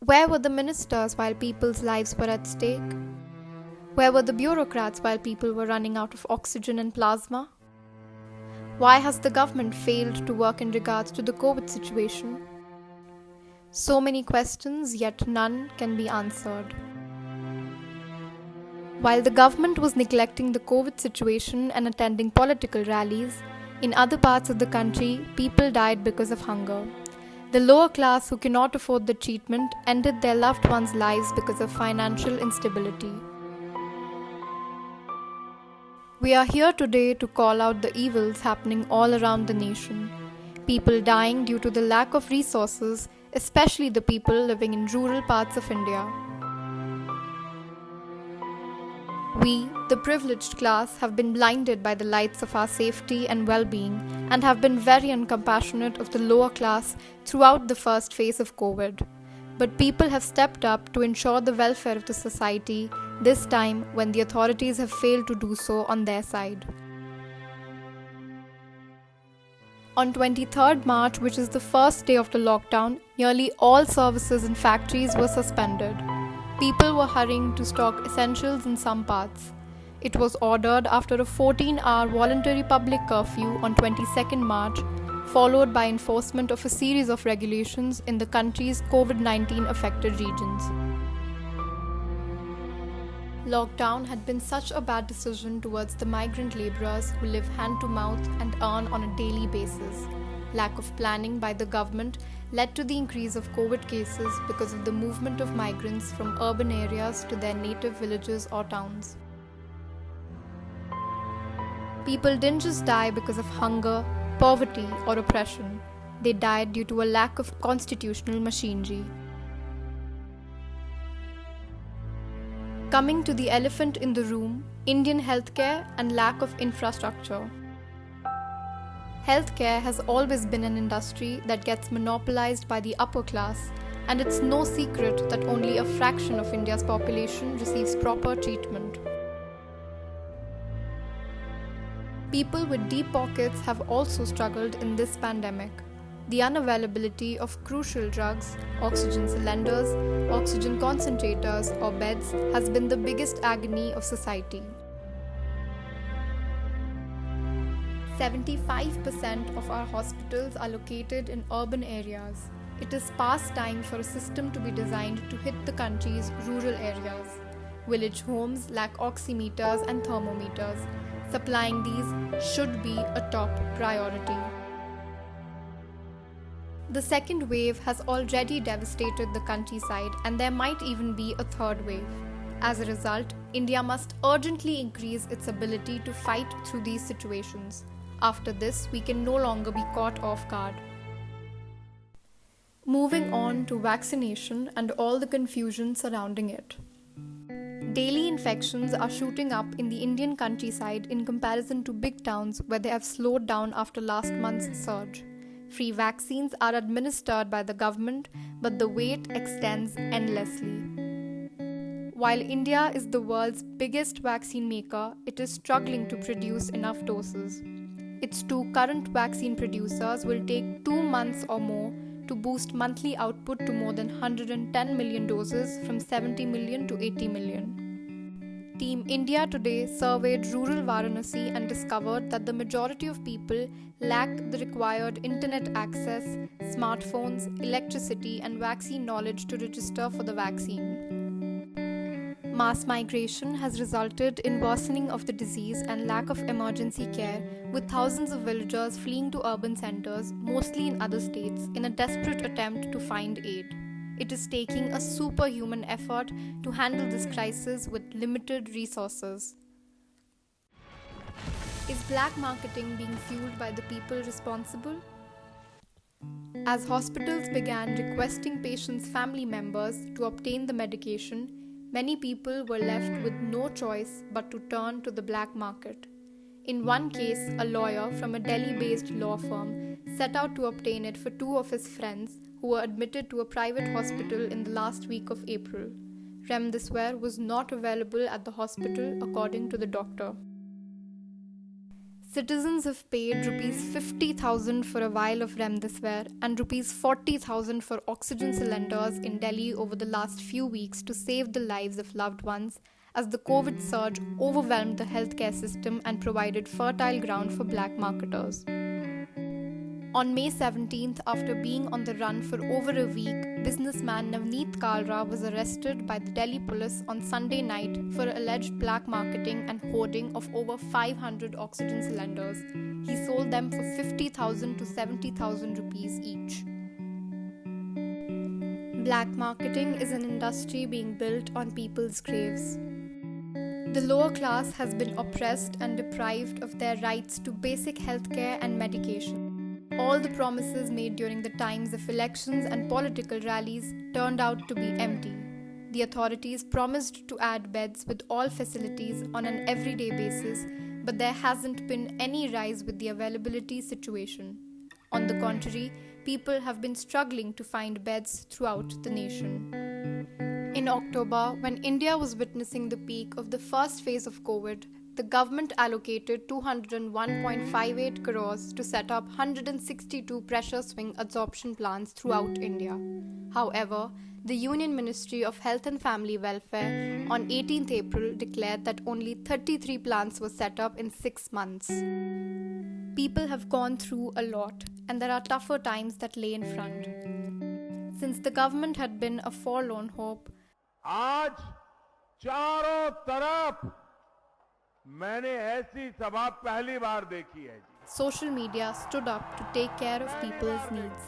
Where were the ministers while people's lives were at stake? Where were the bureaucrats while people were running out of oxygen and plasma? Why has the government failed to work in regards to the COVID situation? So many questions, yet none can be answered. While the government was neglecting the COVID situation and attending political rallies, in other parts of the country, people died because of hunger. The lower class who cannot afford the treatment ended their loved ones' lives because of financial instability. We are here today to call out the evils happening all around the nation. People dying due to the lack of resources, especially the people living in rural parts of India. We, the privileged class, have been blinded by the lights of our safety and well-being and have been very uncompassionate of the lower class throughout the first phase of COVID. But people have stepped up to ensure the welfare of the society, this time when the authorities have failed to do so on their side. On 23rd March, which is the first day of the lockdown, nearly all services and factories were suspended. People were hurrying to stock essentials in some parts. It was ordered after a 14-hour voluntary public curfew on 22nd March, followed by enforcement of a series of regulations in the country's COVID-19 affected regions. Lockdown had been such a bad decision towards the migrant labourers who live hand to mouth and earn on a daily basis. Lack of planning by the government led to the increase of COVID cases because of the movement of migrants from urban areas to their native villages or towns. People didn't just die because of hunger, poverty, or oppression. They died due to a lack of constitutional machinery. Coming to the elephant in the room, Indian healthcare and lack of infrastructure. Healthcare has always been an industry that gets monopolized by the upper class, and it's no secret that only a fraction of India's population receives proper treatment. People with deep pockets have also struggled in this pandemic. The unavailability of crucial drugs, oxygen cylinders, oxygen concentrators, or beds has been the biggest agony of society. 75% of our hospitals are located in urban areas. It is past time for a system to be designed to hit the country's rural areas. Village homes lack oximeters and thermometers. Supplying these should be a top priority. The second wave has already devastated the countryside, and there might even be a third wave. As a result, India must urgently increase its ability to fight through these situations. After this, we can no longer be caught off guard. Moving on to vaccination and all the confusion surrounding it. Daily infections are shooting up in the Indian countryside in comparison to big towns where they have slowed down after last month's surge. Free vaccines are administered by the government, but the wait extends endlessly. While India is the world's biggest vaccine maker, it is struggling to produce enough doses. Its two current vaccine producers will take 2 months or more to boost monthly output to more than 110 million doses from 70 million to 80 million. Team India Today surveyed rural Varanasi and discovered that the majority of people lack the required internet access, smartphones, electricity, and vaccine knowledge to register for the vaccine. Mass migration has resulted in worsening of the disease and lack of emergency care, with thousands of villagers fleeing to urban centers, mostly in other states, in a desperate attempt to find aid. It is taking a superhuman effort to handle this crisis with limited resources. Is black marketing being fueled by the people responsible? As hospitals began requesting patients' family members to obtain the medication, many people were left with no choice but to turn to the black market. In one case, a lawyer from a Delhi-based law firm set out to obtain it for 2 of his friends who were admitted to a private hospital in the last week of April. Remdesivir was not available at the hospital according to the doctor. Citizens have paid rupees 50,000 for a vial of remdesivir and rupees 40,000 for oxygen cylinders in Delhi over the last few weeks to save the lives of loved ones, as the COVID surge overwhelmed the healthcare system and provided fertile ground for black marketers. On May 17th, after being on the run for over a week, businessman Navneet Kalra was arrested by the Delhi police on Sunday night for alleged black marketing and hoarding of over 500 oxygen cylinders. He sold them for 50,000 to 70,000 rupees each. Black marketing is an industry being built on people's graves. The lower class has been oppressed and deprived of their rights to basic healthcare and medication. All the promises made during the times of elections and political rallies turned out to be empty. The authorities promised to add beds with all facilities on an everyday basis, but there hasn't been any rise with the availability situation. On the contrary, people have been struggling to find beds throughout the nation. In October, when India was witnessing the peak of the first phase of COVID, the government allocated 201.58 crores to set up 162 pressure swing absorption plants throughout India. However, the Union Ministry of Health and Family Welfare on 18th April declared that only 33 plants were set up in 6 months. People have gone through a lot, and there are tougher times that lay in front. Since the government had been a forlorn hope, आज चारों तरफ मैंने ऐसी सभा पहली बार देखी है. social media stood up to take care of people's needs.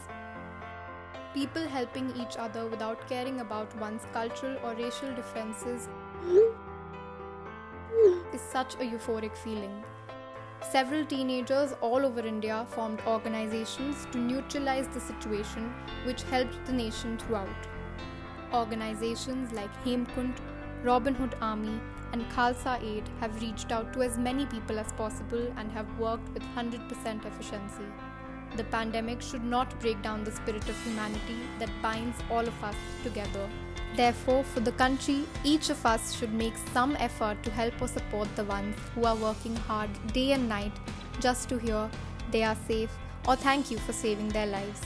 People helping each other without caring about one's cultural or racial differences is such a euphoric feeling. Several teenagers all over India formed organizations to neutralize the situation, which helped the nation throughout. Organizations like Hemkund, Robin Hood Army, and Khalsa Aid have reached out to as many people as possible and have worked with 100% efficiency. The pandemic should not break down the spirit of humanity that binds all of us together. Therefore, for the country, each of us should make some effort to help or support the ones who are working hard day and night just to hear they are safe or thank you for saving their lives.